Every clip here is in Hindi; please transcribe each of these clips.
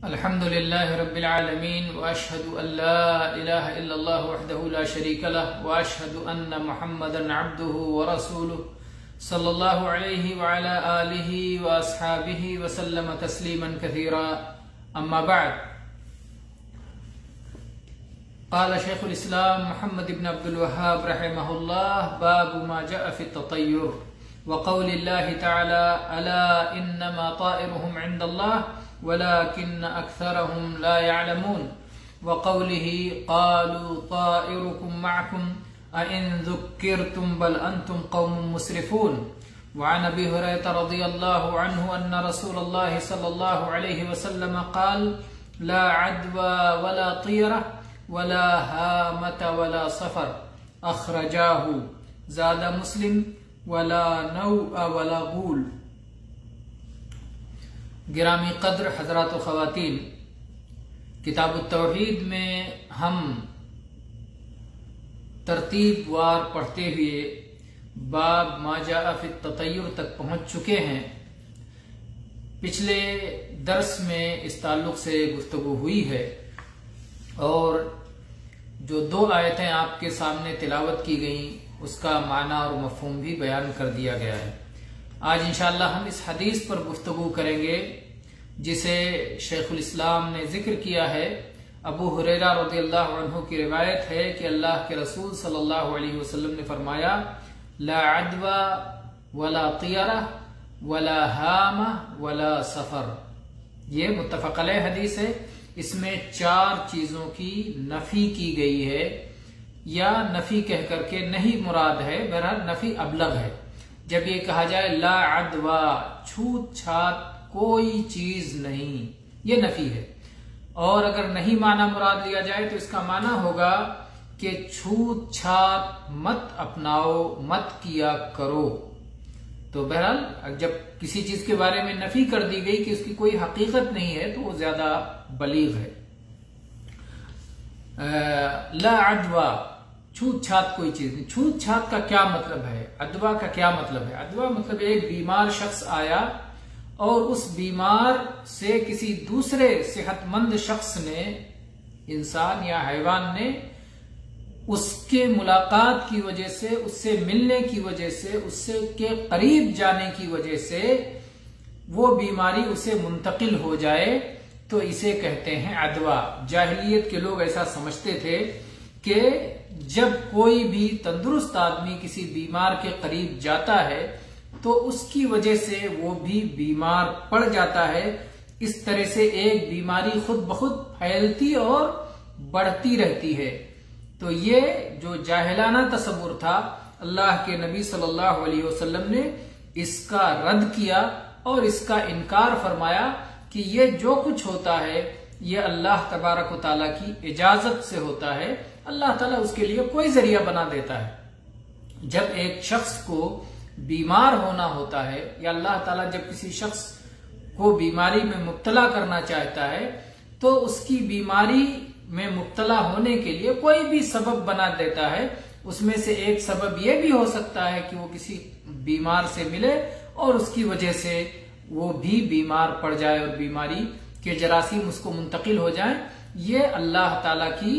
अल्हम्दुलिल्लाहि रब्बिल आलमीन व अशहदु अल्ला इलाहा इल्लल्लाह वहदहु ला शरीका लह व अशहदु अन्ना मुहम्मदन अब्दुहु व रसूलुहु सल्लल्लाहु अलैहि व अला आलिहि व अस्हाबिहि व सल्लम तस्लीमन कसीरा। अम्मा बाद, क़ाल शेखुल इस्लाम मुहम्मद इब्न अब्दुल वहाब रहमहुल्लाह बाबु मा जाअ फी ततय्युर व क़ौलिल्लाहि तआला अला इन्नमा ताइरुहुम इंदल्लाह वलाकिन्न अक्सरहुम ला यअलमून व क़ौलिही क़ालू ताइरुकुम मअकुम अइन ज़ुक्किरतुम बल अंतुम क़ौमुम मुस्रिफून। व अन अबी हुरैरह रज़ियल्लाहु अन्हु अन्ना रसूलल्लाह सल्लल्लाहु अलैहि वसल्लम क़ाल ला अद्वा वला तियरा वला हामत वला सफर अखरजाहु ज़ादा मुस्लिम वला नौअ वला गूल। गिरामी कद्र हजरात व ख़वातीन, किताब तौहीद में हम तरतीब वार पढ़ते हुए बाब मा जाअ फी ततय्युर तक पहुंच चुके हैं। पिछले दर्स में इस ताल्लुक से गुफ्तगू हुई है और जो दो आयतें आपके सामने तिलावत की गई उसका माना और मफ़हूम भी बयान कर दिया गया है। आज इंशाअल्लाह हम इस हदीस पर गुफ्तगू करेंगे जिसे शेखुल इस्लाम ने जिक्र किया है। अबू हुरैरा रज़ियल्लाहु अन्हु की रिवायत है कि अल्लाह के रसूल सल्लल्लाहु अलैहि वसल्लम ने फरमाया ला अद्वा वला तियरा वला हामा वला सफर। ये मुत्तफ़क़ अलैह हदीस है। इसमें चार चीजों की नफी की गई है या नफी कह करके नहीं मुराद है, बहरहाल नफी अबलग है। जब ये कहा जाए ला अद्वा, छूत छात कोई चीज नहीं, ये नफी है। और अगर नहीं माना मुराद लिया जाए तो इसका माना होगा कि छूत छात मत अपनाओ, मत किया करो। तो बहरहाल जब किसी चीज के बारे में नफी कर दी गई कि उसकी कोई हकीकत नहीं है तो वो ज्यादा बलीग है। ला अद्वा, छूत छात कोई चीज नहीं। छूत छात का क्या मतलब है, अदवा का क्या मतलब है? अदवा मतलब एक बीमार शख्स आया और उस बीमार से किसी दूसरे सेहतमंद शख्स ने, इंसान या हैवान ने, उसके मुलाकात की वजह से, उससे मिलने की वजह से, उससे के करीब जाने की वजह से वो बीमारी उसे मुंतकिल हो जाए तो इसे कहते हैं अदवा। जाहिलियत के लोग ऐसा समझते थे कि जब कोई भी तंदुरुस्त आदमी किसी बीमार के करीब जाता है तो उसकी वजह से वो भी बीमार पड़ जाता है। इस तरह से एक बीमारी खुद ब खुद फैलती और बढ़ती रहती है। तो ये जो जाहिलाना तसव्वुर था, अल्लाह के नबी सल्लल्लाहु अलैहि वसल्लम ने इसका रद्द किया और इसका इनकार फरमाया कि ये जो कुछ होता है ये अल्लाह तबारक व तआला की इजाजत से होता है। अल्लाह ताला उसके लिए कोई जरिया बना देता है। जब एक शख्स को बीमार होना होता है या अल्लाह ताला जब किसी शख्स को बीमारी में मुब्तला करना चाहता है तो उसकी बीमारी में मुब्तला होने के लिए कोई भी सबब बना देता है। उसमें से एक सबब यह भी हो सकता है कि वो किसी बीमार से मिले और उसकी वजह से वो भी बीमार पड़ जाए और बीमारी के जरासीम उसको मुंतकिल हो जाए। ये अल्लाह ताला की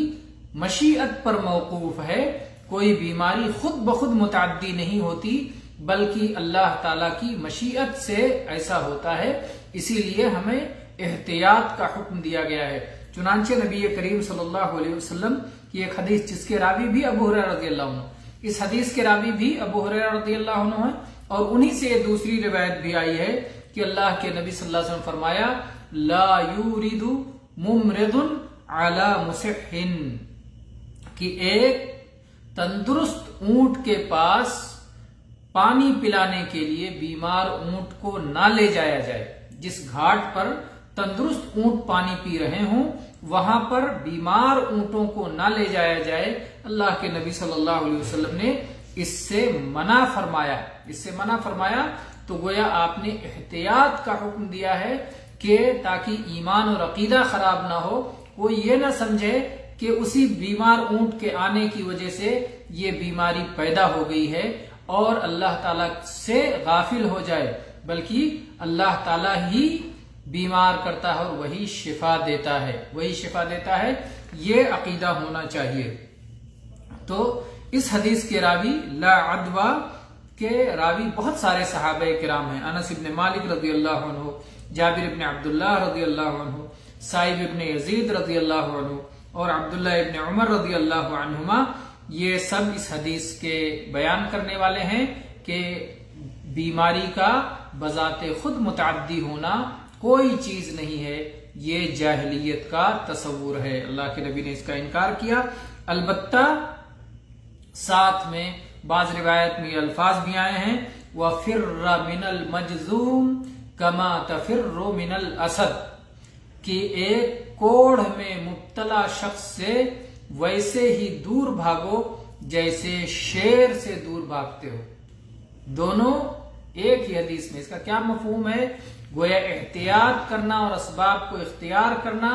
मशीअत पर मौकूफ है। कोई बीमारी खुद ब खुद मुतअद्दी नहीं होती बल्कि अल्लाह ताला की मशीअत से ऐसा होता है। इसीलिए हमें एहतियात का हुक्म दिया गया है। चुनांचे नबी करीम सल्लल्लाहु अलैहि वसल्लम की एक हदीस जिसके रावी भी अबू हुरैरा रज़ियल्लाहु अन्हु, इस हदीस के रावी भी अबू हुरैरा रज़ियल्लाहु अन्हु है और उन्हीं से दूसरी रिवायत भी आई है कि अल्लाह के नबी सल्लल्लाहु अलैहि वसल्लम फरमाया ला यूरिदु मुमरिदुन अला मुसिहिन, कि एक तंदुरुस्त ऊंट के पास पानी पिलाने के लिए बीमार ऊंट को ना ले जाया जाए। जिस घाट पर तंदुरुस्त ऊंट पानी पी रहे हों वहां पर बीमार ऊंटों को ना ले जाया जाए। अल्लाह के नबी सल्लल्लाहु अलैहि वसल्लम ने इससे मना फरमाया। इससे मना फरमाया तो गोया आपने एहतियात का हुक्म दिया है कि ताकि ईमान और अकीदा खराब ना हो। कोई ये ना समझे कि उसी बीमार ऊंट के आने की वजह से ये बीमारी पैदा हो गई है और अल्लाह ताला से गाफिल हो जाए, बल्कि अल्लाह ताला ही बीमार करता है और वही शिफा देता है, वही शिफा देता है। ये अकीदा होना चाहिए। तो इस हदीस के रावी ला अदवा के रावी बहुत सारे सहाबा किराम हैं। अनस इब्न मालिक रज़ी अल्लाहु अन्हु, जाबिर इब्न अब्दुल्लाह रज़ी अल्लाहु अन्हु, साइब इब्न यजीद रज़ी अल्लाहु अन्हु और अब्दुल्लाह इब्न उमर रज़ी अल्लाहु अन्हुमा, ये सब इस हदीस के बयान करने वाले हैं कि बीमारी का बजाते खुद मुतअद्दी होना कोई चीज नहीं है, ये जाहिलियत का तसव्वुर है। अल्लाह के नबी ने इसका इनकार किया। अलबत्ता साथ में बाज रिवायत में अल्फाज भी आए हैं, वफिर्र मिनल मजजूम कमा तफिर्रु मिनल असद, कि एक कोढ़ में मुब्तला शख्स से वैसे ही दूर भागो जैसे शेर से दूर भागते हो। दोनों एक ही हदीस में। इसका क्या मफहूम है? गोया एहतियात करना और असबाब को इख्तियार करना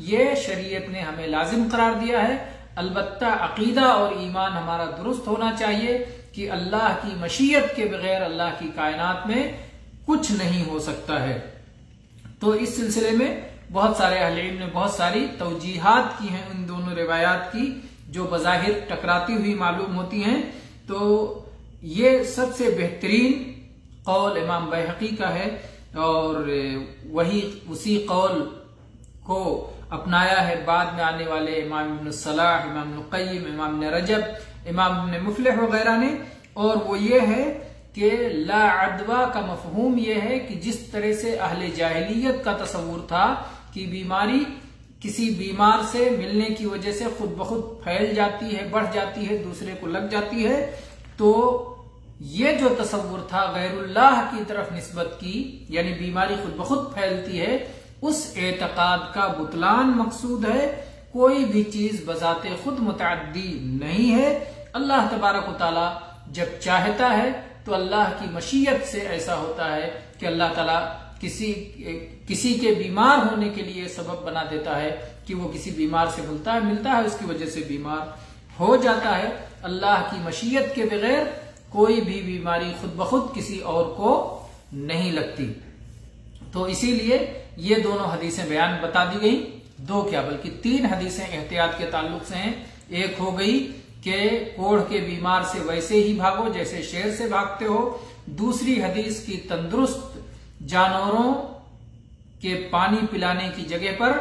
ये शरीयत ने हमें लाजिम करार दिया है। अलबत्ता अकीदा और ईमान हमारा दुरुस्त होना चाहिए कि अल्लाह की मशीयत के बगैर अल्लाह की कायनात में कुछ नहीं हो सकता है। तो इस सिलसिले में बहुत सारे अहले इल्म ने बहुत सारी तौजीहात की हैं इन दोनों रिवायात की, जो बज़ाहिर टकराती हुई मालूम होती हैं। तो ये सबसे बेहतरीन कौल इमाम बैहकी का है और वही उसी कौल को अपनाया है बाद में आने वाले इमाम इब्न सलाह, इमाम इब्न क़य्यिम, इमाम इब्न रजब, इमाम इब्न मुफ़लिह वगैरह ने। और वो ये है कि ला अदवा का मफहूम ये है कि जिस तरह से अहले जाहिलियत का तसव्वुर था कि बीमारी किसी बीमार से मिलने की वजह से खुद ब खुद फैल जाती है, बढ़ जाती है, दूसरे को लग जाती है, तो ये जो तसव्वुर था गैरुल्लाह की तरफ निस्बत की, यानी बीमारी खुद ब खुद फैलती है, उस एतकाद का बुतलान मकसूद है। कोई भी चीज बजाते खुद मुतअद्दी नहीं है। अल्लाह तबारक व तआला जब चाहता है तो अल्लाह की मशीयत से ऐसा होता है कि अल्लाह ताला किसी के बीमार होने के लिए सबब बना देता है कि वो किसी बीमार से मिलता है, उसकी वजह से बीमार हो जाता है। अल्लाह की मशीयत के बगैर कोई भी बीमारी खुद ब खुद किसी और को नहीं लगती। तो इसीलिए ये दोनों हदीसें बयान बता दी गई। दो क्या बल्कि 3 हदीसें एहतियात के ताल्लुक से हैं। एक हो गई कि कोढ़ के बीमार से वैसे ही भागो जैसे शेर से भागते हो। दूसरी हदीस की तंदुरुस्त जानवरों के पानी पिलाने की जगह पर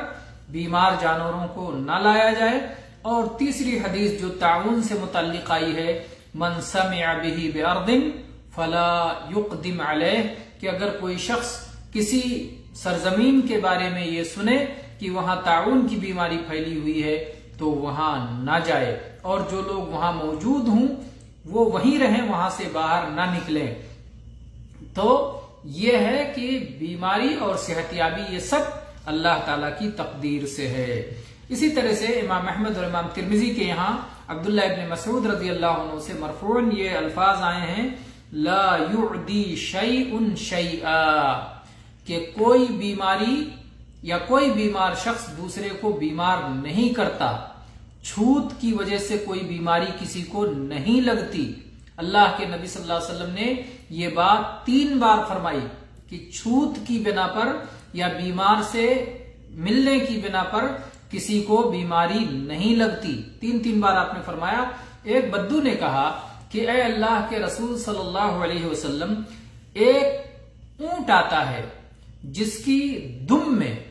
बीमार जानवरों को न लाया जाए। और तीसरी हदीस जो ताउन से मुतल्लिक आई है, मन समिअ बिही बिअर्दिन फला युक़दिम अलैह, कि अगर कोई शख्स किसी सरजमीन के बारे में ये सुने कि वहां ताउन की बीमारी फैली हुई है तो वहां ना जाए, और जो लोग वहां मौजूद हों वो वहीं रहें, वहां से बाहर ना निकलें। तो ये है कि बीमारी और सेहतियाबी ये सब अल्लाह ताला की तकदीर से है। इसी तरह से इमाम अहमद और इमाम तिरमिजी के यहाँ अब्दुल्ला इब्न मसऊद रज़ी अल्लाह अन्हु से मरफूअन ये अल्फाज आए हैं, ला युअदी शैउन शैआ, कि कोई बीमारी या कोई बीमार शख्स दूसरे को बीमार नहीं करता। छूत की वजह से कोई बीमारी किसी को नहीं लगती। अल्लाह के नबी सल्लल्लाहु अलैहि वसल्लम ने ये बात 3 बार फरमाई कि छूत की बिना पर या बीमार से मिलने की बिना पर किसी को बीमारी नहीं लगती। 3 बार आपने फरमाया। एक बद्दू ने कहा कि ए अल्लाह के रसूल सल्लल्लाहु अलैहि वसल्लम, एक ऊंट आता है जिसकी दुम में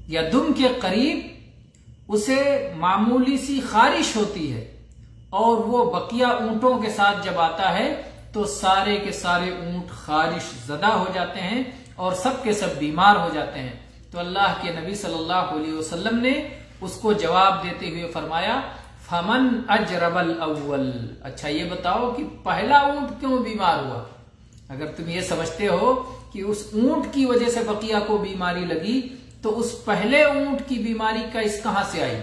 या दुम के करीब उसे मामूली सी खारिश होती है, और वो बकिया ऊंटों के साथ जब आता है तो सारे के सारे ऊंट खारिश ज़दा हो जाते हैं और सब के सब बीमार हो जाते हैं। तो अल्लाह के नबी सल्लल्लाहु अलैहि वसल्लम ने उसको जवाब देते हुए फरमाया, फमन अजरबल अव्वल, अच्छा ये बताओ कि पहला ऊंट क्यों बीमार हुआ? अगर तुम ये समझते हो कि उस ऊंट की वजह से बकिया को बीमारी लगी, तो उस पहले ऊंट की बीमारी का इस कहां से आई?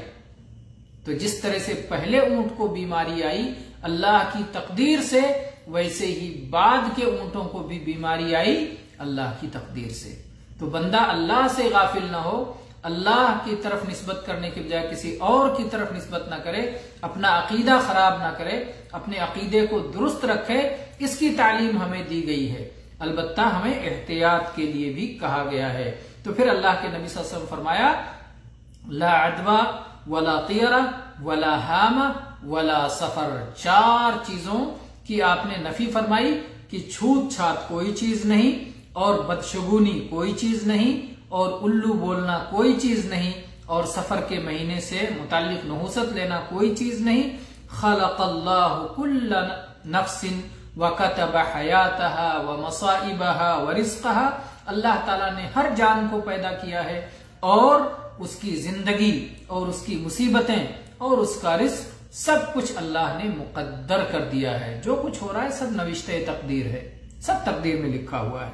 तो जिस तरह से पहले ऊंट को बीमारी आई अल्लाह की तकदीर से, वैसे ही बाद के ऊंटों को भी बीमारी आई अल्लाह की तकदीर से। तो बंदा अल्लाह से गाफिल ना हो, अल्लाह की तरफ निस्बत करने के बजाय किसी और की तरफ निस्बत ना करे, अपना अकीदा खराब ना करे, अपने अकीदे को दुरुस्त रखे, इसकी तालीम हमें दी गई है। अलबत्ता हमें एहतियात के लिए भी कहा गया है। तो फिर अल्लाह के नबी सल्लल्लाहु अलैहि वसल्लम फरमाया, ला अदवा वला तीरा वला हामा वला सफर। 4 चीजों की आपने नफी फरमाई कि छूत छात कोई चीज नहीं, और बदशगुनी कोई चीज नहीं, और उल्लू बोलना कोई चीज नहीं, और सफर के महीने से मुताल्लिक नहुसत लेना कोई चीज नहीं। खलक़ल्लाहु कुल्ला नफ्सिन व कतब हयातहा व मसाइबहा व रिज़्क़हा। अल्लाह ताला ने हर जान को पैदा किया है और उसकी जिंदगी और उसकी मुसीबतें और उसका रिस्क सब कुछ अल्लाह ने मुकद्दर कर दिया है। जो कुछ हो रहा है सब नविश्ते तकदीर है, सब तकदीर में लिखा हुआ है।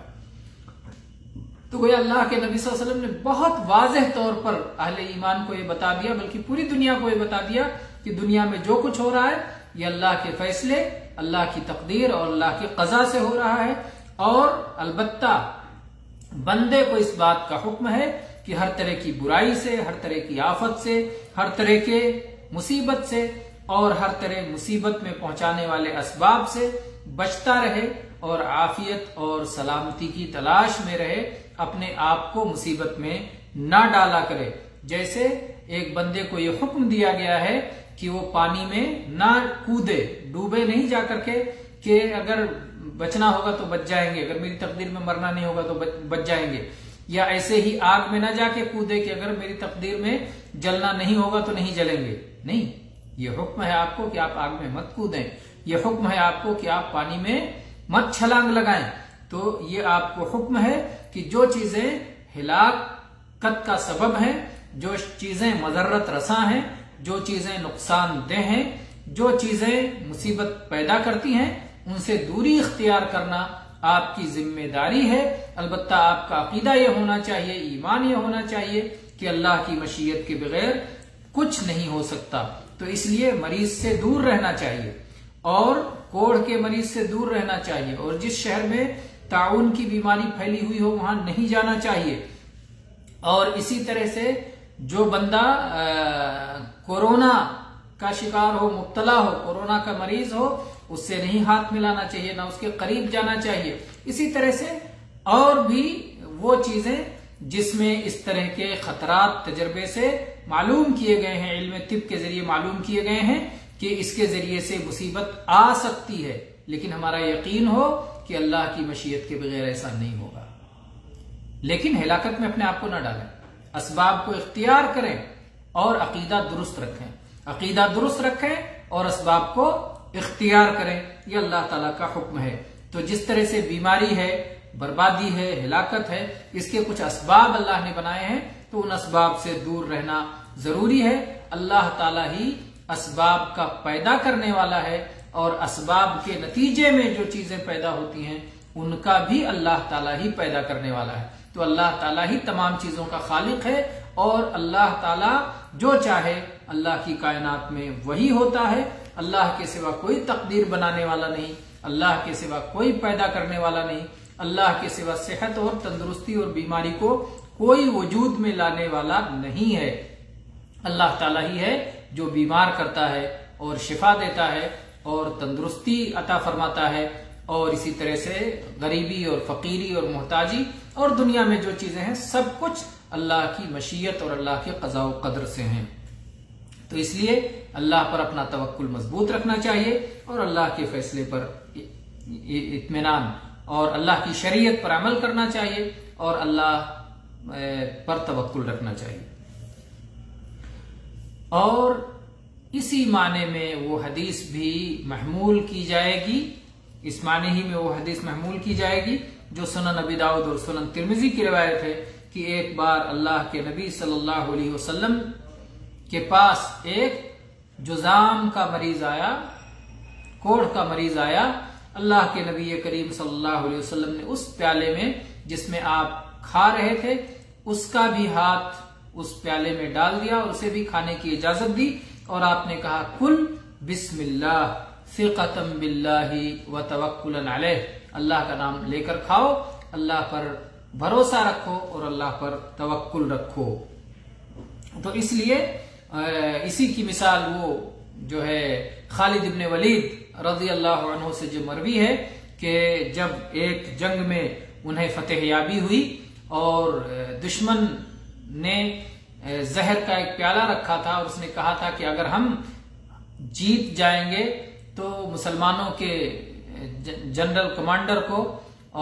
तो गोया अल्लाह के नबी सल्लल्लाहु अलैहि वसल्लम ने बहुत वाज़ेह तौर पर अहले ईमान को ये बता दिया, बल्कि पूरी दुनिया को ये बता दिया कि दुनिया में जो कुछ हो रहा है ये अल्लाह के फैसले, अल्लाह की तकदीर और अल्लाह की क़ज़ा से हो रहा है। और अलबत्ता बंदे को इस बात का हुक्म है कि हर तरह की बुराई से, हर तरह की आफत से, हर तरह के मुसीबत से और हर तरह मुसीबत में पहुंचाने वाले असबाब से बचता रहे और आफियत और सलामती की तलाश में रहे, अपने आप को मुसीबत में ना डाला करे। जैसे एक बंदे को ये हुक्म दिया गया है कि वो पानी में ना कूदे, डूबे नहीं जाकर के कि अगर बचना होगा तो बच जाएंगे, अगर मेरी तकदीर में मरना नहीं होगा तो बच जाएंगे, या ऐसे ही आग में ना जाके कूदे कि अगर मेरी तकदीर में जलना नहीं होगा तो नहीं जलेंगे। नहीं, ये हुक्म है आपको कि आप आग में मत कूदें, ये हुक्म है आपको कि आप पानी में मत छलांग लगाएं। तो ये आपको हुक्म है कि जो चीजें हिलाकत का सबब है, जो चीजें मजर्रत रसा हैं, जो चीजें नुकसानदेह हैं, जो चीजें मुसीबत पैदा करती हैं, उनसे दूरी इख्तियार करना आपकी जिम्मेदारी है। अलबत्ता आपका अकीदा यह होना चाहिए, ईमान यह होना चाहिए कि अल्लाह की मशीयत के बगैर कुछ नहीं हो सकता। तो इसलिए मरीज से दूर रहना चाहिए और कोढ़ के मरीज से दूर रहना चाहिए, और जिस शहर में ताउन की बीमारी फैली हुई हो वहां नहीं जाना चाहिए। और इसी तरह से जो बंदा कोरोना का शिकार हो, मुब्तला हो, कोरोना का मरीज हो, उससे नहीं हाथ मिलाना चाहिए, ना उसके करीब जाना चाहिए। इसी तरह से और भी वो चीजें जिसमें इस तरह के खतरात तजर्बे से मालूम किए गए हैं, इल्म तिब के जरिए मालूम किए गए हैं कि इसके जरिए से मुसीबत आ सकती है, लेकिन हमारा यकीन हो कि अल्लाह की मशीयत के बगैर ऐसा नहीं होगा। लेकिन हिलाकत में अपने आप को न डालें, असबाब को इख्तियार करें और अकीदा दुरुस्त रखें, अकीदा दुरुस्त रखें और असबाब को इख्तियार करें। यह अल्लाह ताला का हुक्म है। तो जिस तरह से बीमारी है, बर्बादी है, हिलाकत है, इसके कुछ असबाब अल्लाह ने बनाए हैं, तो उन असबाब से दूर रहना जरूरी है। अल्लाह ताला ही असबाब का पैदा करने वाला है और असबाब के नतीजे में जो चीजें पैदा होती हैं उनका भी अल्लाह ताला ही पैदा करने वाला है। तो अल्लाह ताला ही तमाम चीजों का खालिक है और अल्लाह ताला जो चाहे अल्लाह की कायनात में वही होता है। अल्लाह के सिवा कोई तकदीर बनाने वाला नहीं, अल्लाह के सिवा कोई पैदा करने वाला नहीं, अल्लाह के सिवा सेहत और तंदुरुस्ती और बीमारी को कोई वजूद में लाने वाला नहीं है। अल्लाह ताला ही है जो बीमार करता है और शिफा देता है और तंदुरुस्ती अता फरमाता है, और इसी तरह से गरीबी और फकीरी और मोहताजी और दुनिया में जो चीजें हैं सब कुछ अल्लाह की मशीयत और अल्लाह के क़ज़ा व क़द्र से हैं। तो इसलिए अल्लाह पर अपना तवक्कुल मजबूत रखना चाहिए और अल्लाह के फैसले पर इत्मीनान और अल्लाह की शरीयत पर अमल करना चाहिए और अल्लाह पर तवक्कुल रखना चाहिए। और इसी माने में वो हदीस भी महमूल की जाएगी, इस माने ही में वो हदीस महमूल की जाएगी जो सुनन अबी दाऊद और सुनन तिर्मिज़ी की रिवायत है कि एक बार अल्लाह के नबी सल्लल्लाहु अलैहि वसल्लम के पास एक जुजाम का मरीज आया, कोढ़ का मरीज आया। अल्लाह के नबी करीम सल्लल्लाहु अलैहि वसल्लम ने उस प्याले में जिसमें आप खा रहे थे उसका भी हाथ उस प्याले में डाल दिया और उसे भी खाने की इजाजत दी, और आपने कहा कुल बिस्मिल्लाह सिक़तम बिल्लाहि व तवक्कुलन अलैह, अल्लाह का नाम लेकर खाओ, अल्लाह पर भरोसा रखो और अल्लाह पर तवक्कुल रखो। तो इसलिए इसी की मिसाल वो जो है खालिद इब्न वलीद रज़ी अल्लाहु अन्हु से जो मरवी है कि जब एक जंग में उन्हें फतेहयाबी हुई और दुश्मन ने जहर का एक प्याला रखा था और उसने कहा था कि अगर हम जीत जाएंगे तो मुसलमानों के जनरल कमांडर को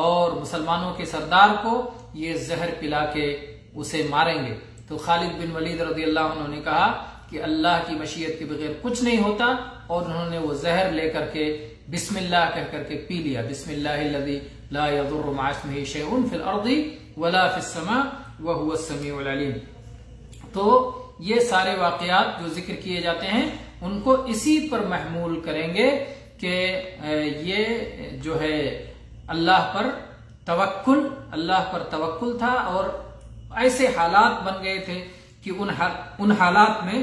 और मुसलमानों के सरदार को ये जहर पिला के उसे मारेंगे। तो खालिद बिन वलीद रज़ियल्लाहु अन्हु ने कहा कि अल्लाह की मशीयत के बगैर कुछ नहीं होता, और उन्होंने वो जहर लेकर के बिस्मिल्लाह कह करके पी लिया। बिस्मिल्लाहिल्लज़ी ला यदुर्रु मअ इस्मिही शैउन फिल अर्दि वला फिस समा व हुवस समीउल अलीम। तो ये सारे वाकयात जो जिक्र किए जाते हैं उनको इसी पर महमूल करेंगे कि ये जो है अल्लाह पर तवक्कुल था, और ऐसे हालात बन गए थे कि उन हालात में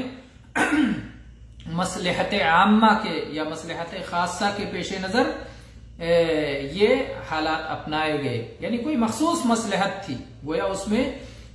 मसलहत आम्मा के या मसलहत खासा के पेश नजर ये हालात अपनाए गए। यानी कोई मखसूस मसलहत थी, गोया उसमें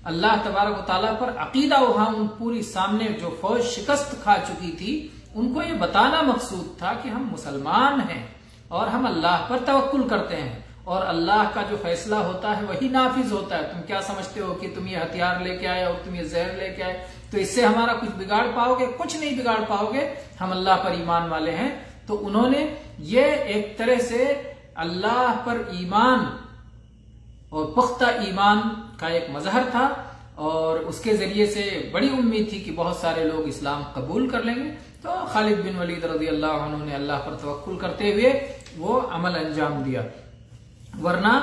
अल्लाह तबारक व तआला पर अकीदा, वहां उन पूरी सामने जो फौज शिकस्त खा चुकी थी उनको ये बताना मकसूद था कि हम मुसलमान हैं और हम अल्लाह पर तवक्कुल करते हैं, और अल्लाह का जो फैसला होता है वही नाफिज होता है। तुम क्या समझते हो कि तुम ये हथियार लेके आए और तुम ये जहर लेके आए तो इससे हमारा कुछ बिगाड़ पाओगे? कुछ नहीं बिगाड़ पाओगे, हम अल्लाह पर ईमान वाले हैं। तो उन्होंने ये एक तरह से अल्लाह पर ईमान और पुख्ता ईमान का एक मजहर था, और उसके जरिए से बड़ी उम्मीद थी कि बहुत सारे लोग इस्लाम कबूल कर लेंगे। तो खालिद बिन वलीद रज़ियल्लाहु अन्हु ने अल्लाह पर तवक्कुल करते हुए वो अमल अंजाम दिया। वरना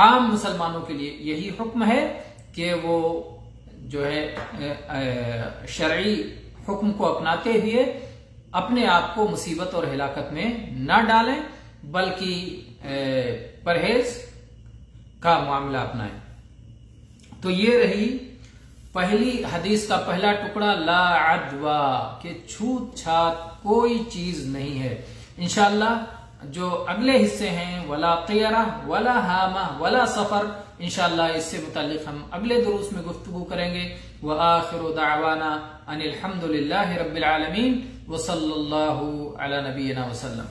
आम मुसलमानों के लिए यही हुक्म है कि वो जो है शरई हुक्म को अपनाते हुए अपने आप को मुसीबत और हिलाकत में न डालें, बल्कि परहेज का मामला अपनाएं। तो ये रही पहली हदीस का पहला टुकड़ा, ला अदवा, के छूत छात कोई चीज नहीं है। इंशाअल्लाह जो अगले हिस्से हैं, वला क़ियरा वला हामा वला सफर, इंशाअल्लाह इससे मुताल्लिक हम अगले दुरूस में गुफ्तगू करेंगे। व आखिरु दावाना अनिल हम्दुलिल्लाहि रब्बिल आलमीन व सल्लल्लाहु अला नबीना वसल्लम।